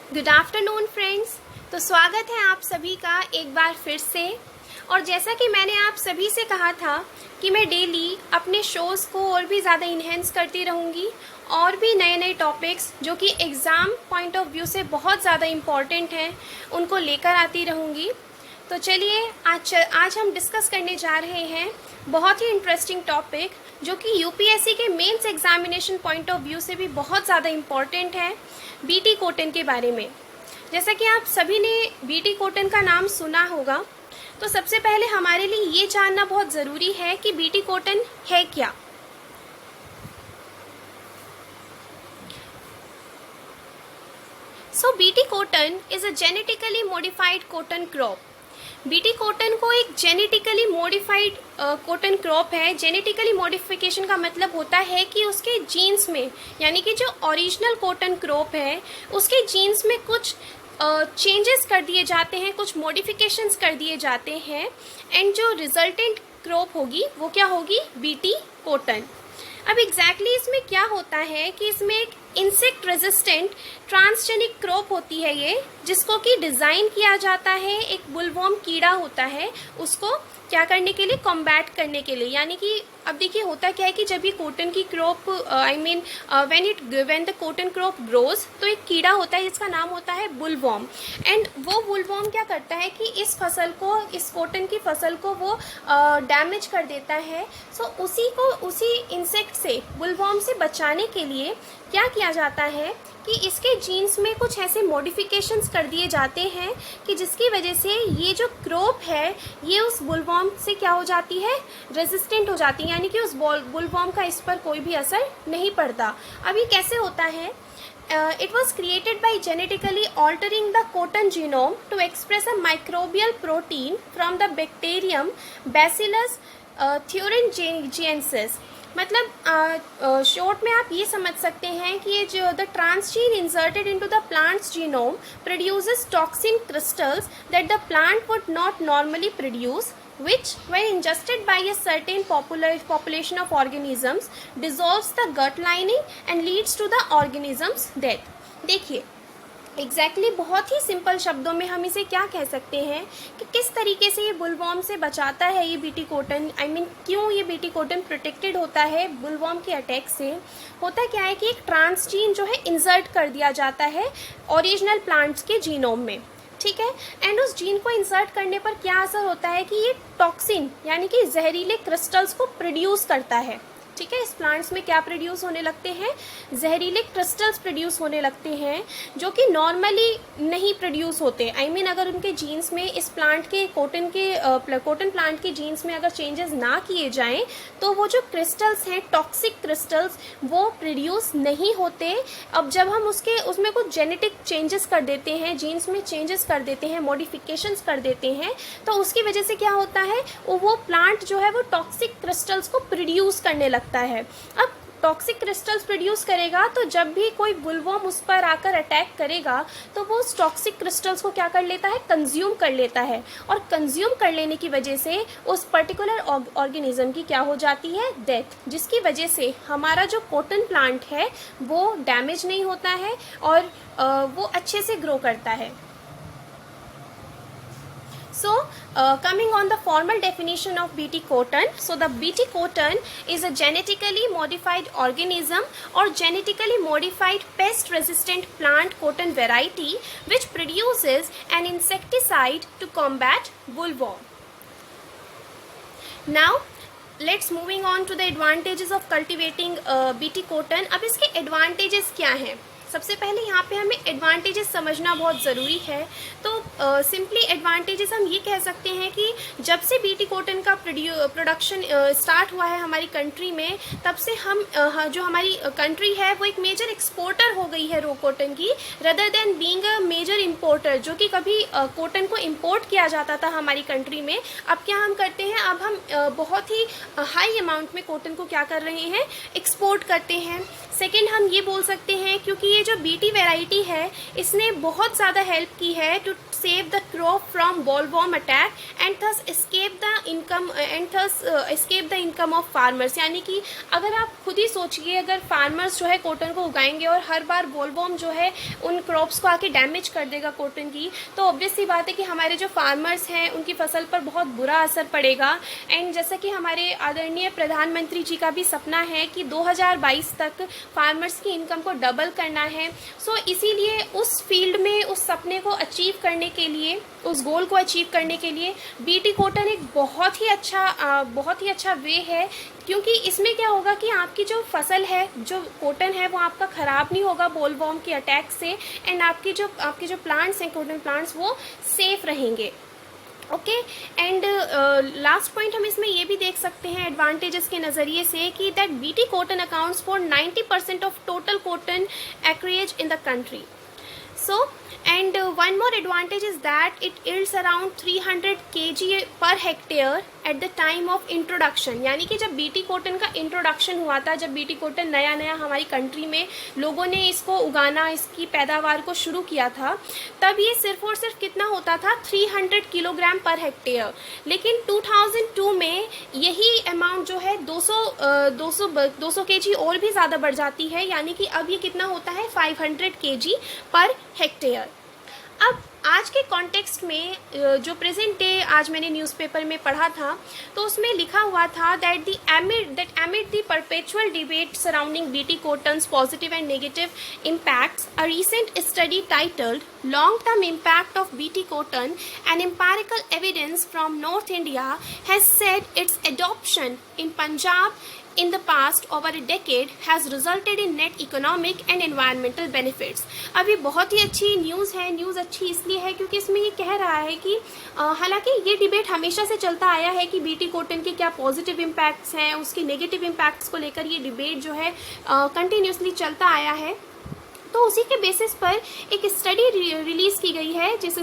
Good afternoon friends. तो स्वागत है आप सभी का एक बार फिर से। और जैसा कि मैंने आप सभी से कहा था कि मैं डेली अपने शोज़ को और भी ज़्यादा इन्हेंस करती रहूँगी और भी नए नए टॉपिक्स जो कि एग्ज़ाम पॉइंट ऑफ व्यू से बहुत ज़्यादा इम्पॉर्टेंट हैं उनको लेकर आती रहूँगी। तो चलिए आज हम डिस्कस करने जा रहे हैं बहुत ही इंटरेस्टिंग टॉपिक जो कि यूपीएससी के mains examination point of view से भी बहुत ज़्यादा इम्पॉर्टेंट है, बीटी कॉटन के बारे में। जैसा कि आप सभी ने बीटी कॉटन का नाम सुना होगा, तो सबसे पहले हमारे लिए ये जानना बहुत ज़रूरी है कि बीटी कॉटन है क्या। So BT cotton is a genetically modified cotton crop. BT cotton को एक जेनेटिकली मॉडिफाइड कॉटन क्रॉप है। जेनेटिकली मॉडिफिकेशन का मतलब होता है कि उसके जीन्स में, यानी कि जो ओरिजिनल कॉटन क्रॉप है उसके जीन्स में कुछ चेंजेस कर दिए जाते हैं, कुछ मॉडिफिकेशंस कर दिए जाते हैं, एंड जो रिजल्टेंट क्रॉप होगी वो क्या होगी, बीटी कॉटन। अब एग्जैक्टली इसमें क्या होता है कि इसमें एक इंसेक्ट रेजिस्टेंट ट्रांसजेनिक क्रॉप होती है ये, जिसको कि डिज़ाइन किया जाता है, एक बुलवॉर्म कीड़ा होता है उसको क्या करने के लिए, कॉम्बैट करने के लिए। यानी कि अब देखिए होता क्या है कि जब ये कॉटन की crop when the cotton crop grows, तो एक कीड़ा होता है जिसका नाम होता है बुलवॉर्म, एंड वो बुलवॉर्म क्या करता है कि इस फसल को, इस कॉटन की फसल को वो डैमेज कर देता है। सो उसी इंसेक्ट से, बुलवॉर्म से बचाने के लिए क्या किया जाता है कि इसके जीन्स में कुछ ऐसे मॉडिफिकेशंस कर दिए जाते हैं कि जिसकी वजह से ये जो क्रॉप है ये उस बुलवॉर्म से क्या हो जाती है, रेजिस्टेंट हो जाती है, यानी कि उस बुलवॉर्म का इस पर कोई भी असर नहीं पड़ता। अब ये कैसे होता है? It was created by genetically altering the cotton genome to express a microbial protein from the bacterium Bacillus thuringiensis। मतलब शॉर्ट में आप ये समझ सकते हैं कि ये जो the transgene inserted into the plants genome produces toxin crystals that the plant would not normally produce, which when ingested by a certain population of organisms dissolves the gut lining and leads to the organism's death। देखिए exactly बहुत ही simple शब्दों में हम इसे क्या कह सकते हैं कि किस तरीके से ये बुलवॉर्म से बचाता है ये बीटी कॉटन। क्यों ये बीटी कॉटन प्रोटेक्टेड होता है बुलवॉर्म के अटैक से। होता क्या है कि एक ट्रांसजीन जो है इंसर्ट कर दिया जाता है ओरिजिनल प्लांट्स के जीनोम में, ठीक है, एंड उस जीन को इंसर्ट करने पर क्या असर होता है कि ये टॉक्सिन यानी कि जहरीले क्रिस्टल्स को प्रोड्यूस करता है। ठीक है, इस प्लांट्स में क्या प्रोड्यूस होने लगते हैं, जहरीले क्रिस्टल्स प्रोड्यूस होने लगते हैं जो कि नॉर्मली नहीं प्रोड्यूस होते। अगर उनके जीन्स में, इस प्लांट के कॉटन प्लांट के जीन्स में अगर चेंजेस ना किए जाएं तो वो जो क्रिस्टल्स हैं, टॉक्सिक क्रिस्टल्स, वो प्रोड्यूस नहीं होते। अब जब हम उसमें कुछ जेनेटिक चेंजेस कर देते हैं, जीन्स में चेंजेस कर देते हैं, मॉडिफिकेशंस कर देते हैं, तो उसकी वजह से क्या होता है, वो प्लांट जो है वो टॉक्सिक क्रिस्टल्स को प्रोड्यूस करने लगता है। अब टॉक्सिक क्रिस्टल्स प्रोड्यूस करेगा तो जब भी कोई बुलवॉर्म उस पर आकर अटैक करेगा तो वो उस टॉक्सिक क्रिस्टल्स को क्या कर लेता है, कंज्यूम कर लेता है, और कंज्यूम कर लेने की वजह से उस पर्टिकुलर ऑर्गेनिज्म की क्या हो जाती है, डेथ, जिसकी वजह से हमारा जो कॉटन प्लांट है वो डैमेज नहीं होता है और वो अच्छे से ग्रो करता है। So, coming on the formal definition of BT cotton, so the BT cotton is a genetically modified organism or genetically modified pest-resistant plant cotton variety which produces an insecticide to combat bollworm. Now, let's moving on to the advantages of cultivating BT cotton. अब इसके advantages क्या हैं? सबसे पहले यहाँ पे हमें advantages समझना बहुत ज़रूरी है। तो सिंपली एडवांटेजेस हम ये कह सकते हैं कि जब से बीटी कॉटन का प्रोडक्शन स्टार्ट हुआ है हमारी कंट्री में, तब से हम जो हमारी कंट्री है वो एक मेजर एक्सपोर्टर हो गई है रो कॉटन की, rather than being a major importer. जो कि कभी कॉटन को इम्पोर्ट किया जाता था हमारी कंट्री में, अब क्या हम करते हैं, अब हम बहुत ही हाई अमाउंट में कॉटन को क्या कर रहे हैं, एक्सपोर्ट करते हैं। सेकेंड, हम ये बोल सकते हैं क्योंकि ये जो बीटी वैरायटी है इसने बहुत ज़्यादा हेल्प की है to save the crop from bollworm attack and thus escape the income of farmers। यानी कि अगर आप खुद ही सोचिए, अगर फार्मर्स जो है कॉटन को उगाएंगे और हर बार बोलवॉर्म जो है उन क्रॉप्स को आके डैमेज कर देगा कॉटन की, तो ऑब्वियस सी बात है कि हमारे जो फार्मर्स हैं उनकी फसल पर बहुत बुरा असर पड़ेगा। एंड जैसा कि हमारे आदरणीय प्रधानमंत्री जी का भी सपना है कि 2022 तक फार्मर्स की इनकम को डबल करना है। सो इसीलिए उस फील्ड में उस सपने को अचीव करने के लिए, उस गोल को अचीव करने के लिए बीटी कॉटन एक बहुत ही अच्छा वे है, क्योंकि इसमें क्या होगा कि आपकी जो फसल है, जो कॉटन है, वो आपका ख़राब नहीं होगा बोलवॉर्म के अटैक से, एंड आपके जो प्लांट्स हैं, कॉटन प्लांट्स, वो सेफ रहेंगे। ओके, एंड लास्ट पॉइंट हम इसमें ये भी देख सकते हैं एडवांटेजेस के नज़रिए से कि that BT cotton accounts for 90% of total cotton acreage in the country. So, and one more advantage is that it yields around 300 kg per hectare at the time of introduction। यानी कि जब BT cotton का introduction हुआ था, जब BT cotton नया हमारी country में लोगों ने इसको उगाना, इसकी पैदावार को शुरू किया था, तब ये सिर्फ और सिर्फ कितना होता था, 300 किलोग्राम पर हेक्टेयर। लेकिन 2002 में यही अमाउंट जो है 200 kg और भी ज़्यादा बढ़ जाती है, यानी कि अब ये कितना होता है, 500 kg पर हेक्टेयर। अब आज के कॉन्टेक्स्ट में जो प्रेजेंट डे आज मैंने न्यूज़पेपर में पढ़ा था, तो उसमें लिखा हुआ था that amid the perpetual debate surrounding BT cotton's positive and negative impacts, a recent study titled Long-Term Impact of BT Cotton and Empirical Evidence from North India has said its adoption in Punjab in the past over a decade has resulted in net economic and environmental benefits। अब ये बहुत ही अच्छी news है। News अच्छी इसलिए है क्योंकि इसमें ये कह रहा है कि हालांकि ये डिबेट हमेशा से चलता आया है कि बीटी कॉटन के क्या पॉजिटिव इम्पैक्ट्स हैं, उसके नेगेटिव इम्पैक्ट्स को लेकर ये डिबेट जो है कंटिन्यूसली चलता आया है। तो उसी के बेसिस पर एक स्टडी रिलीज़ की गई है, जिस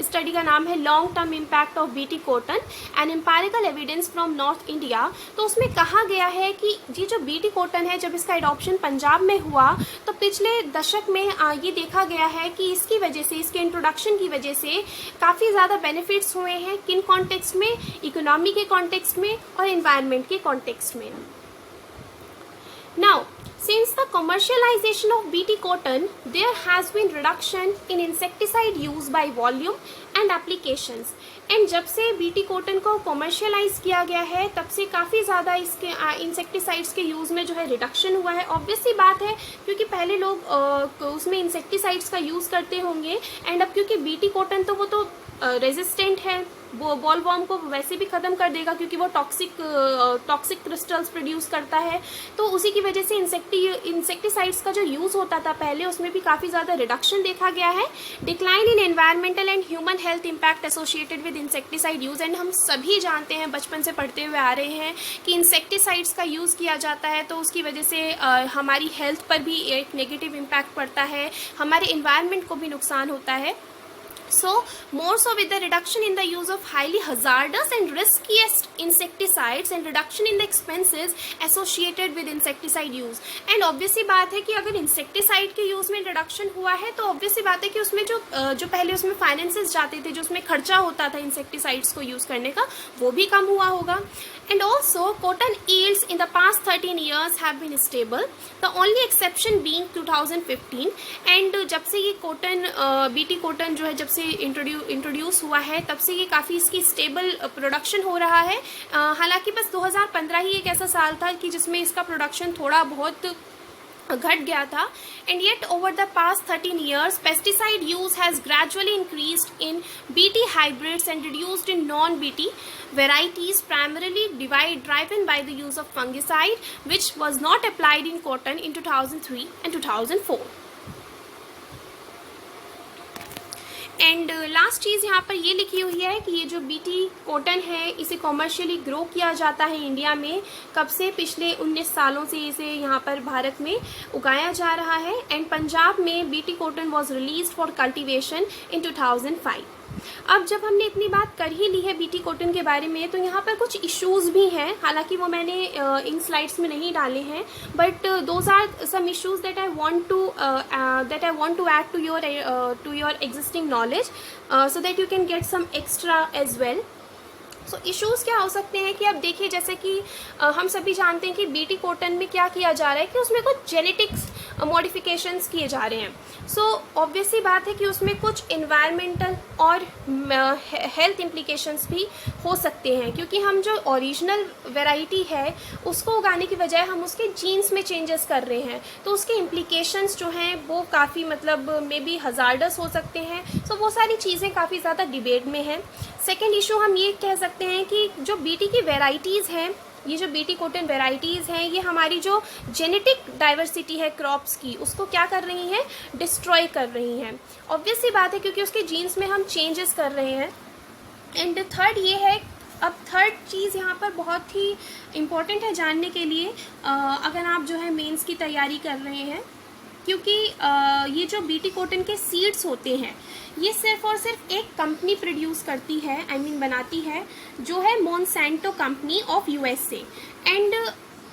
स्टडी का नाम है long term impact of BT cotton and empirical evidence from north India. तो उसमें कहा गया है कि ये जो बीटी कॉटन है, जब इसका एडॉप्शन पंजाब में हुआ तो पिछले दशक में ये देखा गया है कि इसकी वजह से, इसके इंट्रोडक्शन की वजह से काफ़ी ज़्यादा बेनिफिट्स हुए हैं। किन कॉन्टेक्स्ट में, इकोनॉमी के कॉन्टेक्स्ट में और एनवायरनमेंट के कॉन्टेक्स्ट में। Now, since the commercialization of BT cotton, there has been reduction in insecticide use by volume and applications। And जब से बीटी कॉटन को कॉमर्शियलाइज किया गया है, तब से काफ़ी ज़्यादा इसके इंसेक्टिसाइड्स के यूज़ में जो है रिडक्शन हुआ है। ऑब्वियस सी बात है, क्योंकि पहले लोग उसमें इंसेक्टिसाइड्स का यूज़ करते होंगे, एंड अब क्योंकि बीटी कॉटन तो वो तो रेजिस्टेंट है, वो बॉलवॉर्म को वैसे भी ख़त्म कर देगा क्योंकि वो टॉक्सिक क्रिस्टल्स प्रोड्यूस करता है। तो उसी की वजह से इंसेक्टिसाइड्स का जो यूज़ होता था पहले, उसमें भी काफ़ी ज़्यादा रिडक्शन देखा गया है। Decline in environmental and human health impact associated with insecticide use. And हम सभी जानते हैं, बचपन से पढ़ते हुए आ रहे हैं कि इंसेक्टिसाइड्स का यूज़ किया जाता है तो उसकी वजह से हमारी हेल्थ पर भी एक नेगेटिव इम्पैक्ट पड़ता है, हमारे इन्वायरमेंट को भी नुकसान होता है। So, more so with the reduction in the use of highly hazardous and riskiest insecticides and reduction in the expenses associated with insecticide use। And obviously बात है कि अगर insecticide के use में reduction हुआ है, तो obviously बात है कि उसमें जो पहले उसमें finances जाते थे, जो उसमें खर्चा होता था insecticides को use करने का, वो भी कम हुआ होगा। And also, cotton yields in the past 13 years have been stable, the only exception being 2015। And जब से ये कॉटन, बीटी कॉटन जो है जब से इंट्रोड्यूस हुआ है, तब से ये काफ़ी इसकी स्टेबल प्रोडक्शन हो रहा है। हालांकि बस 2015 ही एक ऐसा साल था कि जिसमें इसका प्रोडक्शन थोड़ा बहुत घट गया था। And yet over the past 13 years pesticide use has gradually increased in BT hybrids and reduced in non-BT varieties, primarily driven by the use of fungicide, which was not applied in cotton in 2003 and 2004। And last चीज़ यहाँ पर ये लिखी हुई है कि ये जो BT cotton है, इसे कॉमर्शियली ग्रो किया जाता है इंडिया में। कब से? पिछले 19 सालों से इसे यहाँ पर भारत में उगाया जा रहा है। एंड पंजाब में BT cotton was released for cultivation in 2005। अब जब हमने इतनी बात कर ही ली है बीटी कॉटन के बारे में, तो यहाँ पर कुछ इश्यूज़ भी हैं, हालांकि वो मैंने इन स्लाइड्स में नहीं डाले हैं, but those are some issues that I want to add to your existing knowledge so that you can get some extra edge well. So issues क्या हो सकते हैं कि अब देखिए, जैसे कि हम सभी जानते हैं कि बीटी कॉटन में क्या किया जा रहा है कि उसमें कुछ जेनेटिक्स मॉडिफिकेशंस किए जा रहे हैं। सो ऑब्वियस सी बात है कि उसमें कुछ इन्वायरमेंटल और हेल्थ इम्प्लीकेशंस भी हो सकते हैं, क्योंकि हम जो ओरिजिनल वैरायटी है उसको उगाने की बजाय हम उसके जीन्स में चेंजेस कर रहे हैं, तो उसके इम्प्लीकेशंस जो हैं वो काफ़ी मतलब मे बी हज़ार्डस हो सकते हैं। सो वो सारी चीज़ें काफ़ी ज़्यादा डिबेट में हैं। सेकेंड इशू हम ये कह सकते हैं कि जो बीटी की वेराइटीज़ हैं, ये जो बीटी कॉटन वेराइटीज़ हैं, ये हमारी जो जेनेटिक डाइवर्सिटी है क्रॉप्स की, उसको क्या कर रही हैं, डिस्ट्रॉय कर रही हैं। ऑब्वियस सी बात है, क्योंकि उसके जीन्स में हम चेंजेस कर रहे हैं। एंड थर्ड ये है, अब थर्ड चीज़ यहाँ पर बहुत ही इम्पॉर्टेंट है जानने के लिए, अगर आप जो है मेंस की तैयारी कर रहे हैं, क्योंकि ये जो बीटी कॉटन के सीड्स होते हैं ये सिर्फ और सिर्फ एक कंपनी प्रोड्यूस करती है, बनाती है, जो है Monsanto company of USA. And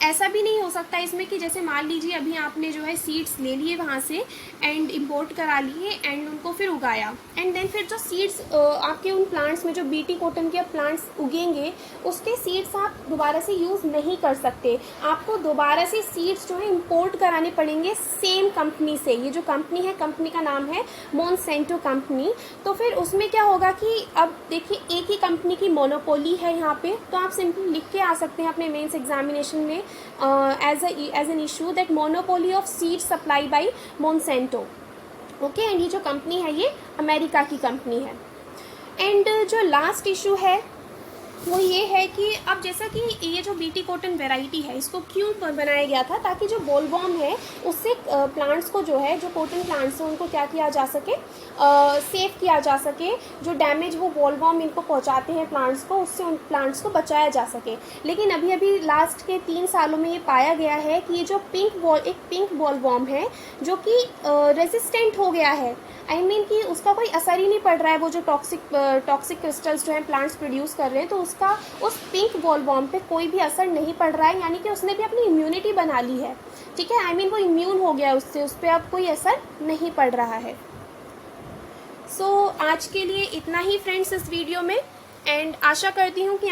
ऐसा भी नहीं हो सकता इसमें कि जैसे मान लीजिए अभी आपने जो है सीड्स ले लिए वहाँ से एंड इम्पोर्ट करा लिए एंड उनको फिर उगाया, एंड देन फिर जो सीड्स आपके उन प्लांट्स में जो बीटी कॉटन के प्लांट्स उगेंगे उसके सीड्स आप दोबारा से यूज़ नहीं कर सकते। आपको दोबारा से सीड्स जो है इम्पोर्ट कराने पड़ेंगे सेम कंपनी से। ये जो कंपनी है, कंपनी का नाम है मोनसेंटो कंपनी। तो फिर उसमें क्या होगा कि अब देखिए एक ही कंपनी की मोनोपोली है यहाँ पे, तो आप सिंपली लिख के आ सकते हैं अपने मेंस एग्जामिनेशन में as an issue that monopoly of seed supply by Monsanto। Okay, and ये जो कंपनी है ये अमेरिका की कंपनी है। एंड जो लास्ट इशू है वो ये है कि अब जैसा कि ये जो बीटी कॉटन वैरायटी है इसको क्यों बनाया गया था, ताकि जो बॉलवॉर्म है उससे प्लांट्स को जो है, जो कॉटन प्लांट्स हैं उनको क्या किया जा सके, सेव किया जा सके। जो डैमेज वो बॉलवॉर्म इनको पहुंचाते हैं प्लांट्स को, उससे उन प्लांट्स को बचाया जा सके। लेकिन अभी अभी लास्ट के 3 सालों में ये पाया गया है कि ये जो पिंक बॉलवॉर्म है जो कि रेजिस्टेंट हो गया है, कि उसका कोई असर ही नहीं पड़ रहा है, वो जो टॉक्सिक क्रिस्टल्स जो हैं प्लांट्स प्रोड्यूस कर रहे हैं, तो उसका उस पिंक बॉलवॉर्म पे कोई भी असर नहीं पड़ रहा है, यानी कि उसने भी अपनी इम्यूनिटी बना ली है। ठीक है, वो इम्यून हो गया उससे, उस पर अब कोई असर नहीं पड़ रहा है। सो आज के लिए इतना ही फ्रेंड्स इस वीडियो में, एंड आशा करती हूँ कि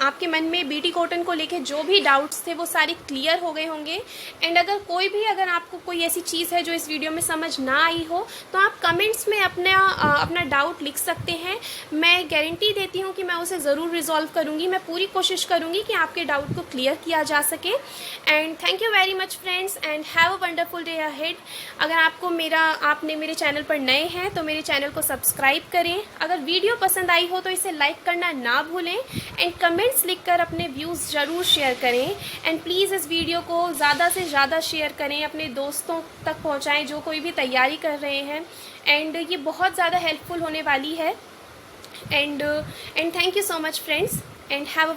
आपके मन में बीटी कॉटन को लेके जो भी डाउट्स थे वो सारे क्लियर हो गए होंगे। एंड अगर आपको कोई ऐसी चीज़ है जो इस वीडियो में समझ ना आई हो, तो आप कमेंट्स में अपना डाउट लिख सकते हैं। मैं गारंटी देती हूँ कि मैं उसे ज़रूर रिजॉल्व करूँगी। मैं पूरी कोशिश करूँगी कि आपके डाउट को क्लियर किया जा सके। And thank you very much friends, and have a wonderful day ahead. अगर आपने मेरे चैनल पर नए हैं तो मेरे चैनल को सब्सक्राइब करें। अगर वीडियो पसंद आई हो तो इसे लाइक करना ना भूलें, एंड कमेंट्स लिखकर अपने व्यूज़ ज़रूर शेयर करें। एंड प्लीज़ इस वीडियो को ज़्यादा से ज़्यादा शेयर करें, अपने दोस्तों तक पहुंचाएं जो कोई भी तैयारी कर रहे हैं। एंड ये बहुत ज़्यादा हेल्पफुल होने वाली है। And thank you so much friends, and have a